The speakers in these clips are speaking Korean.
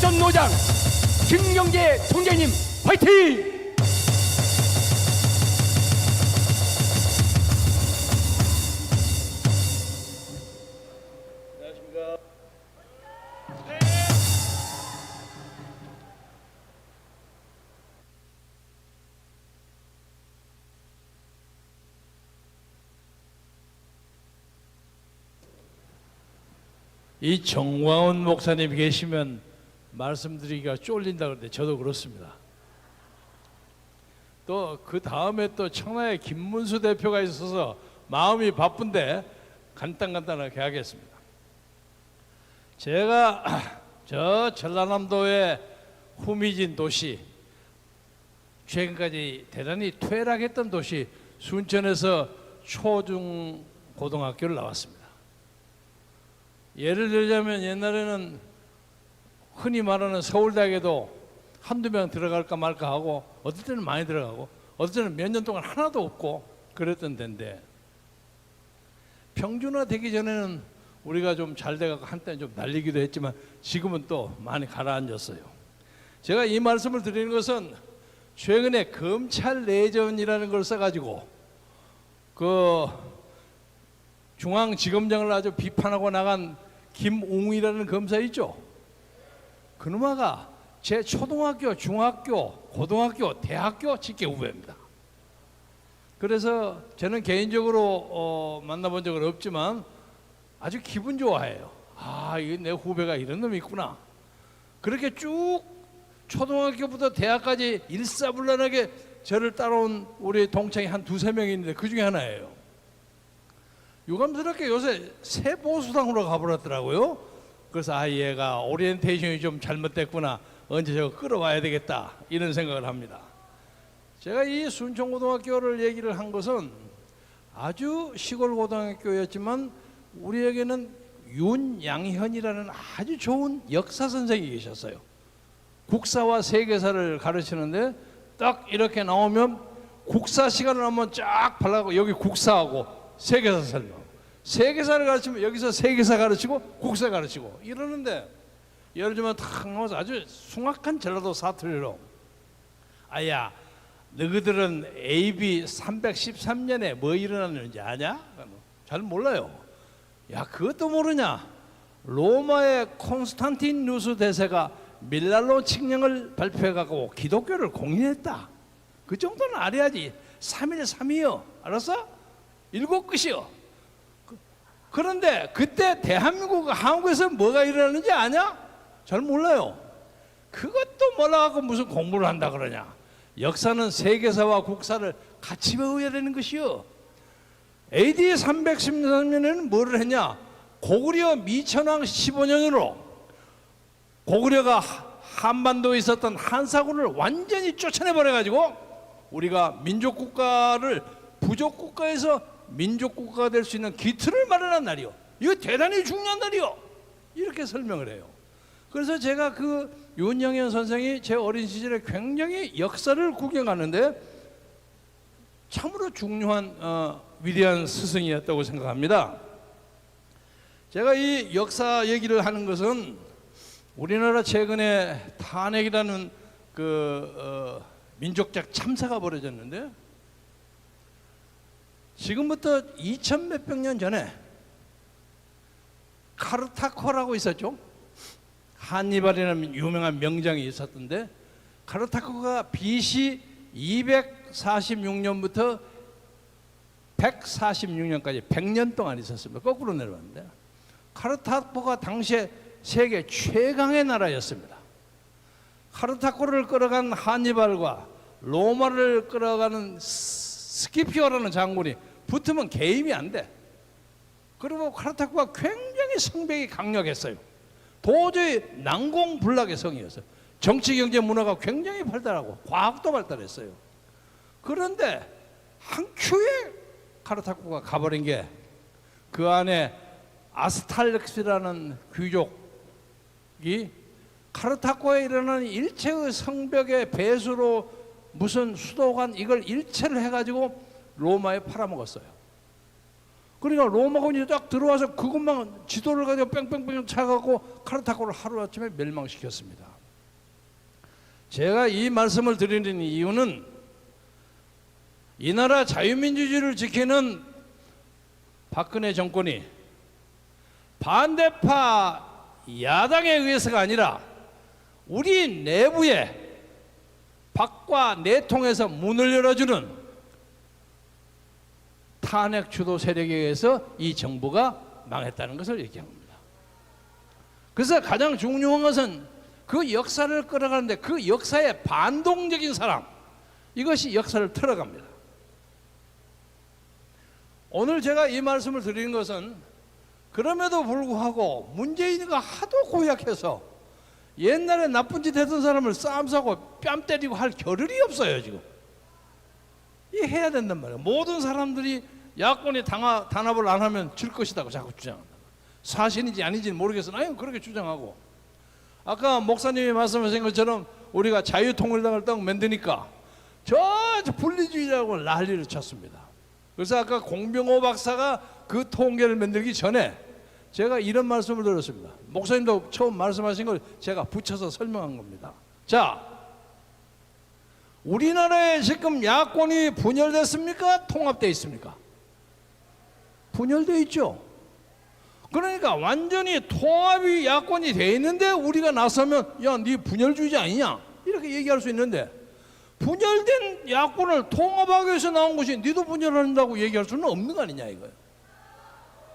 작전노장 김경재 총장님 화이팅! 이 정광훈 목사님 계시면 말씀드리기가 쫄린다 그러는데 저도 그렇습니다. 또 그 다음에 또 청라에 김문수 대표가 있어서 마음이 바쁜데 간단하게 하겠습니다. 제가 저 전라남도의 후미진 도시, 최근까지 대단히 퇴락했던 도시 순천에서 초중 고등학교를 나왔습니다. 예를 들자면 옛날에는 흔히 말하는 서울대학에도 한두 명 들어갈까 말까 하고 어떨 때는 많이 들어가고 어떨 때는 몇 년 동안 하나도 없고 그랬던 데인데, 평준화 되기 전에는 우리가 좀 잘 돼가고 한때는 좀 날리기도 했지만 지금은 또 많이 가라앉았어요. 제가 이 말씀을 드리는 것은 최근에 검찰 내전이라는 걸 써가지고 그 중앙지검장을 아주 비판하고 나간 김웅이라는 검사 있죠. 그놈아가 제 초등학교, 중학교, 고등학교, 대학교 직계 후배입니다. 그래서 저는 개인적으로 만나본 적은 없지만 아주 기분 좋아해요. 아, 이게 내 후배가 이런 놈이 있구나. 그렇게 쭉 초등학교부터 대학까지 일사불란하게 저를 따라온 우리 동창이 한 두세 명이 있는데 그 중에 하나예요. 유감스럽게 요새 새 보수당으로 가버렸더라고요. 그래서 아, 얘가 오리엔테이션이 좀 잘못됐구나, 언제 저거 끌어와야 되겠다, 이런 생각을 합니다. 제가 이 순천고등학교를 얘기를 한 것은 아주 시골 고등학교였지만 우리에게는 윤양현이라는 아주 좋은 역사 선생이 계셨어요. 국사와 세계사를 가르치는데 딱 이렇게 나오면 국사 시간을 한번 쫙 발라고 여기 국사하고 세계사 설명, 세계사를 가르치면 여기서 세계사 가르치고 국사 가르치고 이러는데, 예를 들면 탁 나와서 아주 숭악한 전라도 사투리로 아야, 너희들은 AB 313년에 뭐 일어났는지 아냐? 잘 몰라요. 야, 그것도 모르냐? 로마의 콘스탄티누스 대세가 밀랄로 칙령을 발표해갖고 기독교를 공인했다. 그 정도는 알아야지. 3.1.3이요. 알았어? 7끝이요. 그런데 그때 대한민국, 한국에서 뭐가 일어났는지 아냐? 잘 몰라요. 그것도 몰라갖고 무슨 공부를 한다 그러냐? 역사는 세계사와 국사를 같이 배워야 되는 것이요. AD 313년에는 뭐를 했냐? 고구려 미천왕 15년으로 고구려가 한반도에 있었던 한사군을 완전히 쫓아내버려가지고 우리가 민족국가를 부족국가에서 민족국가가 될 수 있는 기틀을 마련한 날이요. 이거 대단히 중요한 날이요. 이렇게 설명을 해요. 그래서 제가 그 윤양현 선생이 제 어린 시절에 굉장히 역사를 구경하는데 참으로 중요한 위대한 스승이었다고 생각합니다. 제가 이 역사 얘기를 하는 것은 우리나라 최근에 탄핵이라는 민족적 참사가 벌어졌는데, 지금부터 2000 몇백 년 전에 카르타코라고 있었죠. 한니발이라는 유명한 명장이 있었던데, 카르타코가 BC 246년부터 146년까지 100년 동안 있었습니다. 거꾸로 내려왔는데, 카르타코가 당시에 세계 최강의 나라였습니다. 카르타코를 끌어간 한니발과 로마를 끌어가는 스키피오라는 장군이 붙으면 개입이 안 돼. 그리고 카르타코가 굉장히 성벽이 강력했어요. 도저히 난공불락의 성이었어요. 정치, 경제, 문화가 굉장히 발달하고 과학도 발달했어요. 그런데 한 큐에 카르타코가 가버린 게, 그 안에 아스탈렉스라는 귀족이 카르타코에 일어나는 일체의 성벽의 배수로 무슨 수도관 이걸 일체를 해가지고 로마에 팔아먹었어요. 그러니까 로마군이 딱 들어와서 그것만 지도를 가지고 뺑뺑뺑 차갖고 카르타코를 하루아침에 멸망시켰습니다. 제가 이 말씀을 드리는 이유는 이 나라 자유민주주의를 지키는 박근혜 정권이 반대파 야당에 의해서가 아니라 우리 내부에 밖과 내통해서 문을 열어주는 탄핵 주도 세력에 의해서 이 정부가 망했다는 것을 얘기합니다. 그래서 가장 중요한 것은 그 역사를 끌어가는데 그 역사의 반동적인 사람, 이것이 역사를 틀어갑니다. 오늘 제가 이 말씀을 드리는 것은 그럼에도 불구하고 문재인이가 하도 고약해서 옛날에 나쁜 짓 했던 사람을 싸움 사고 뺨 때리고 할 겨를이 없어요. 지금 이 해야 된단 말이에요. 모든 사람들이 야권이 단합을 안 하면 질 것이라고 자꾸 주장한다. 사실인지 아닌지는 모르겠으나 아니 그렇게 주장하고, 아까 목사님이 말씀하신 것처럼 우리가 자유통일당을 딱 만드니까 저 분리주의자고 난리를 쳤습니다. 그래서 아까 공병호 박사가 그 통계를 만들기 전에 제가 이런 말씀을 드렸습니다. 목사님도 처음 말씀하신 걸 제가 붙여서 설명한 겁니다. 자, 우리나라에 지금 야권이 분열됐습니까? 통합되어 있습니까? 분열되어 있죠. 그러니까 완전히 통합이 야권이 돼 있는데 우리가 나서면 야, 네 분열주의자 아니냐 이렇게 얘기할 수 있는데, 분열된 야권을 통합하기 위해서 나온 것이 니도 분열한다고 얘기할 수는 없는 거 아니냐 이거예요.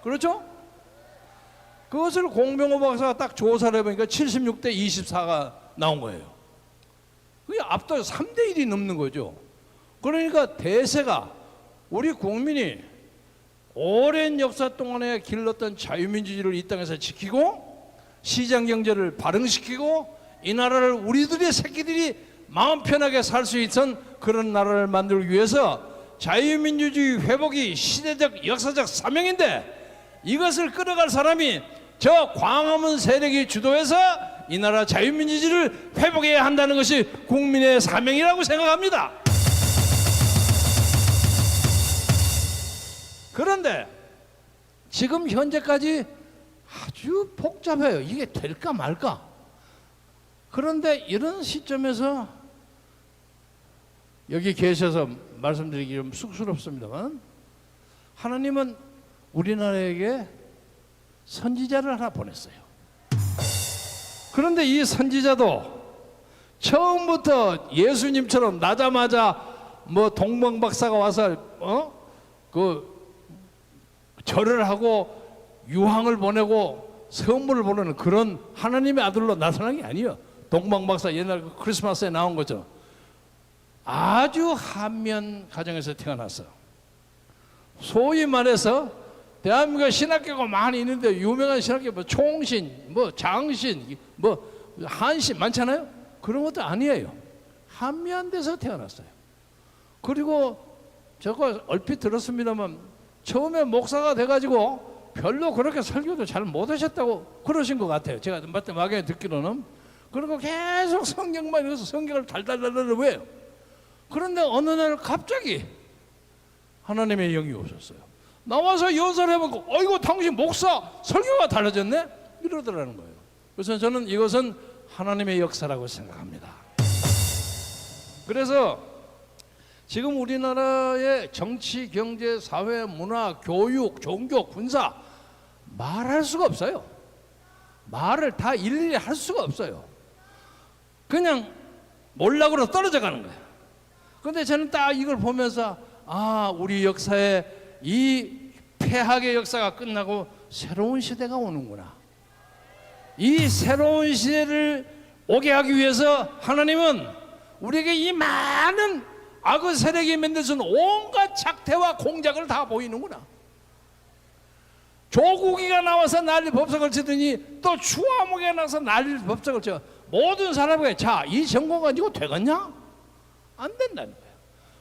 그렇죠? 그것을 공병호 박사가 딱 조사를 해보니까 76대 24가 나온 거예요. 그게 압도적 3대 1이 넘는 거죠. 그러니까 대세가 우리 국민이 오랜 역사 동안에 길렀던 자유민주주의를 이 땅에서 지키고 시장경제를 발흥시키고 이 나라를 우리들의 새끼들이 마음 편하게 살 수 있던 그런 나라를 만들기 위해서 자유민주주의 회복이 시대적 역사적 사명인데, 이것을 끌어갈 사람이 저 광화문 세력이 주도해서 이 나라 자유민주주의를 회복해야 한다는 것이 국민의 사명이라고 생각합니다. 그런데 지금 현재까지 아주 복잡해요. 이게 될까 말까. 그런데 이런 시점에서 여기 계셔서 말씀드리기 좀 쑥스럽습니다만, 하나님은 우리나라에게 선지자를 하나 보냈어요. 그런데 이 선지자도 처음부터 예수님처럼 나자마자 뭐 동방박사가 와서 절을 하고 유황을 보내고 선물을 보내는 그런 하나님의 아들로 나타난 게 아니에요. 동방박사 옛날 그 크리스마스에 나온 것처럼 아주 한면 가정에서 태어났어. 소위 말해서 대한민국에 신학교가 많이 있는데 유명한 신학교 뭐 총신, 뭐 장신, 뭐 한신 많잖아요. 그런 것도 아니에요. 한미한데서 태어났어요. 그리고 저거 얼핏 들었습니다만 처음에 목사가 돼가지고 별로 그렇게 설교도 잘 못하셨다고 그러신 것 같아요. 제가 막연히 듣기로는. 그리고 계속 성경만 읽어서 성경을 달달달달 외워요. 그런데 어느 날 갑자기 하나님의 영이 오셨어요. 나와서 연설을 해보고 어이구 당신 목사 설교가 달라졌네? 이러더라는 거예요. 그래서 저는 이것은 하나님의 역사라고 생각합니다. 그래서 지금 우리나라의 정치, 경제, 사회, 문화, 교육, 종교, 군사 말할 수가 없어요. 말을 다 일일이 할 수가 없어요. 그냥 몰락으로 떨어져 가는 거예요. 그런데 저는 딱 이걸 보면서 아, 우리 역사에 이 폐학의 역사가 끝나고 새로운 시대가 오는구나. 이 새로운 시대를 오게 하기 위해서 하나님은 우리에게 이 많은 악의 세력이 만들어준 온갖 작태와 공작을 다 보이는구나. 조국이가 나와서 난리 법석을 치더니 또 추화목에 나와서 난리 법석을 쳐. 모든 사람에게 자, 이 정권 가지고 되겠냐? 안 된다는 거예요.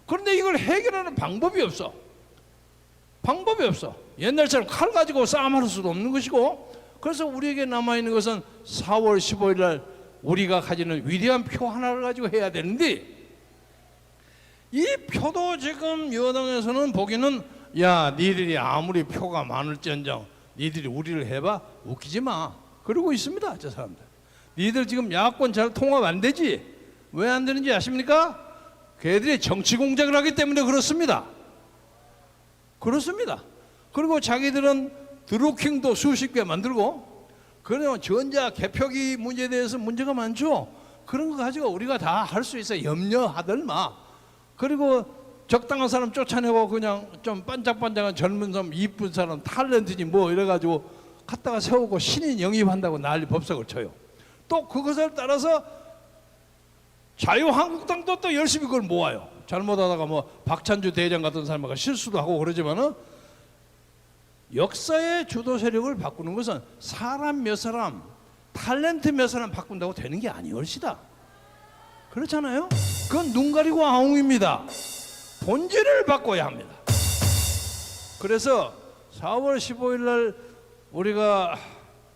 그런데 이걸 해결하는 방법이 없어. 방법이 없어. 옛날처럼 칼 가지고 싸움할 수도 없는 것이고, 그래서 우리에게 남아있는 것은 4월 15일 날 우리가 가지는 위대한 표 하나를 가지고 해야 되는데, 이 표도 지금 여당에서는 보기는 야, 니들이 아무리 표가 많을지언정 니들이 우리를 해봐? 웃기지 마. 그러고 있습니다, 저 사람들. 니들 지금 야권 잘 통합 안 되지? 왜 안 되는지 아십니까? 걔들이 정치 공작을 하기 때문에 그렇습니다. 그렇습니다. 그리고 자기들은 드루킹도 수십 개 만들고, 그러면 전자 개표기 문제에 대해서 문제가 많죠. 그런 거 가지고 우리가 다 할 수 있어요. 염려하들 마. 그리고 적당한 사람 쫓아내고 그냥 좀 반짝반짝한 젊은 사람, 이쁜 사람, 탤런트지 뭐 이래가지고 갖다가 세우고 신인 영입한다고 난리 법석을 쳐요. 또 그것을 따라서 자유한국당도 또 열심히 그걸 모아요. 잘못하다가 뭐 박찬주 대장 같은 사람과 실수도 하고 그러지만은, 역사의 주도 세력을 바꾸는 것은 사람 몇 사람, 탤런트 몇 사람 바꾼다고 되는 게 아니올시다. 그렇잖아요? 그건 눈 가리고 아웅입니다. 본질을 바꿔야 합니다. 그래서 4월 15일 날 우리가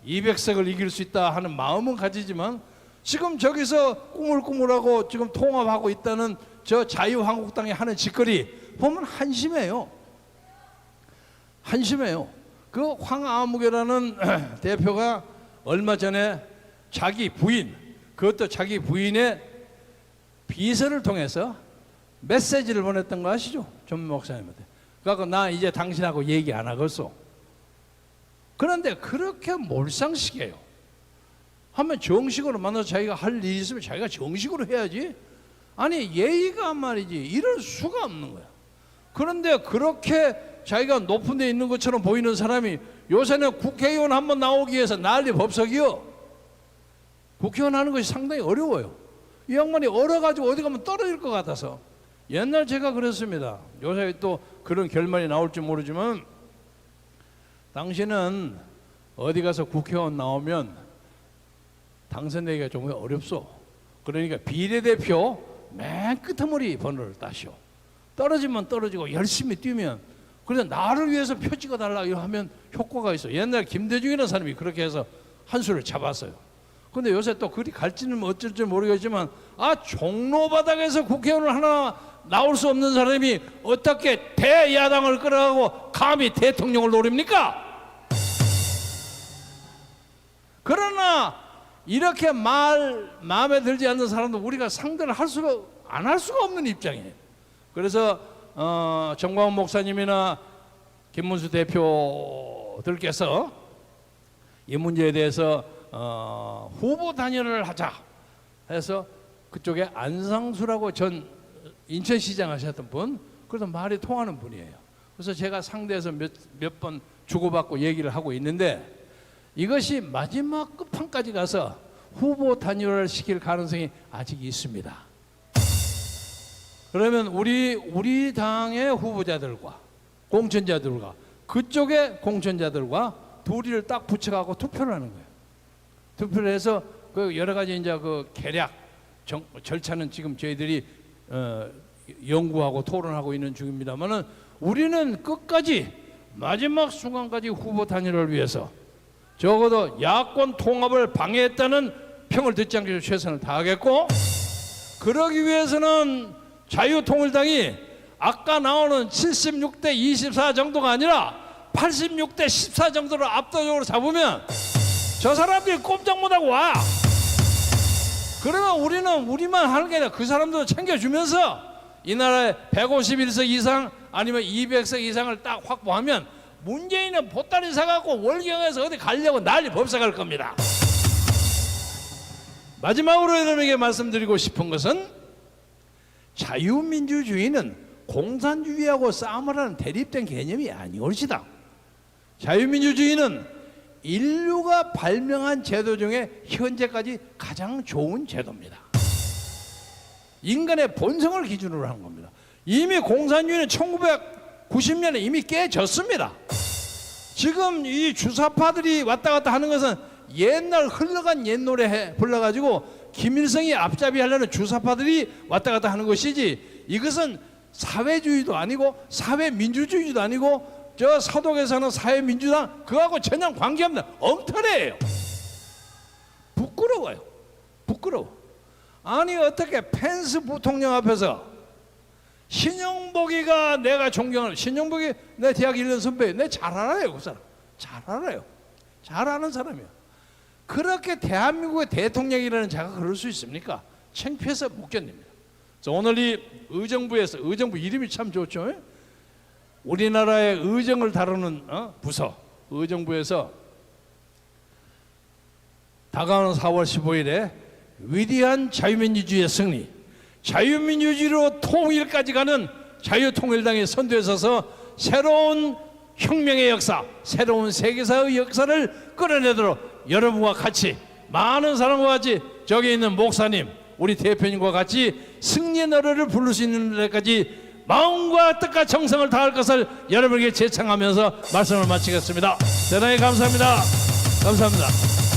200석을 이길 수 있다 하는 마음은 가지지만, 지금 저기서 꾸물꾸물하고 지금 통합하고 있다는 저 자유한국당이 하는 짓거리 보면 한심해요. 한심해요. 그 황아무개라는 대표가 얼마 전에 자기 부인, 그것도 자기 부인의 비서를 통해서 메시지를 보냈던 거 아시죠? 전 목사님한테. 그래서 나 이제 당신하고 얘기 안 하겠어. 그런데 그렇게 몰상식이에요. 하면 정식으로 만나서 자기가 할 일이 있으면 자기가 정식으로 해야지. 아니 예의가 말이지 이럴 수가 없는 거야. 그런데 그렇게 자기가 높은 데 있는 것처럼 보이는 사람이 요새는 국회의원 한번 나오기 위해서 난리 법석이요. 국회의원 하는 것이 상당히 어려워요. 이 양반이 얼어가지고 어디 가면 떨어질 것 같아서. 옛날 제가 그랬습니다. 요새 또 그런 결말이 나올지 모르지만, 당신은 어디 가서 국회의원 나오면 당선되기가 좀 어렵소. 그러니까 비례대표 맨 끄트머리 번호를 따시오. 떨어지면 떨어지고 열심히 뛰면, 그래서 나를 위해서 표 찍어달라 하면 효과가 있어. 옛날 김대중이라는 사람이 그렇게 해서 한 수를 잡았어요. 근데 요새 또 그리 갈지는 어쩔지 모르겠지만, 종로 바닥에서 국회의원을 하나 나올 수 없는 사람이 어떻게 대야당을 끌어가고 감히 대통령을 노립니까? 그러나 이렇게 마음에 들지 않는 사람도 우리가 상대를 안 할 수가 없는 입장이에요. 그래서 정광훈 목사님이나 김문수 대표들께서 이 문제에 대해서 후보 단일을 하자 해서, 그쪽에 안상수라고 전 인천시장 하셨던 분, 그래서 말이 통하는 분이에요. 그래서 제가 상대에서 몇 번 주고받고 얘기를 하고 있는데, 이것이 마지막 끝판까지 가서 후보 단일화를 시킬 가능성이 아직 있습니다. 그러면 우리 당의 후보자들과 공천자들과 그쪽의 공천자들과 둘이를 딱 붙여가고 투표를 하는 거예요. 투표를 해서 그 여러 가지 이제 그 계략 절차는 지금 저희들이 연구하고 토론하고 있는 중입니다만은, 우리는 끝까지 마지막 순간까지 후보 단일화를 위해서 적어도 야권 통합을 방해했다는 평을 듣지 않게 최선을 다하겠고, 그러기 위해서는 자유통일당이 아까 나오는 76대 24 정도가 아니라 86대 14 정도로 압도적으로 잡으면 저 사람들이 꼼짝 못하고 와. 그러면 우리는 우리만 하는 게 아니라 그 사람도 챙겨주면서 이 나라에 151석 이상 아니면 200석 이상을 딱 확보하면 문재인은 보따리 사갖고 월경에서 어디 가려고 난리 법석할 겁니다. 마지막으로 여러분에게 말씀드리고 싶은 것은, 자유민주주의는 공산주의하고 싸움을 하는 대립된 개념이 아니올시다. 자유민주주의는 인류가 발명한 제도 중에 현재까지 가장 좋은 제도입니다. 인간의 본성을 기준으로 하는 겁니다. 이미 공산주의는 1990년에 이미 깨졌습니다. 지금 이 주사파들이 왔다 갔다 하는 것은 옛날 흘러간 옛 노래 불러가지고 김일성이 앞잡이 하려는 주사파들이 왔다 갔다 하는 것이지, 이것은 사회주의도 아니고 사회민주주의도 아니고 저 서독에서 하는 사회민주당 그거하고 전혀 관계없는 엉터리예요. 부끄러워요. 부끄러워. 아니 어떻게 펜스 부통령 앞에서 신용복이가 내가 존경하는, 신용복이 내 대학 1년 선배예요. 내 잘 알아요. 그 사람 잘 알아요. 잘 아는 사람이에요. 그렇게 대한민국의 대통령이라는 자가 그럴 수 있습니까? 창피해서 못 견딥니다. 그래서 오늘 이 의정부 이름이 참 좋죠. 우리나라의 의정을 다루는 부서 의정부에서 다가오는 4월 15일에 위대한 자유민주주의의 승리, 자유민주주의로 통일까지 가는 자유통일당의 선두에 서서 새로운 혁명의 역사, 새로운 세계사의 역사를 끌어내도록 여러분과 같이, 많은 사람과 같이, 저기 있는 목사님, 우리 대표님과 같이 승리의 노래를 부를 수 있는 데까지 마음과 뜻과 정성을 다할 것을 여러분에게 제창하면서 말씀을 마치겠습니다. 대단히 감사합니다. 감사합니다.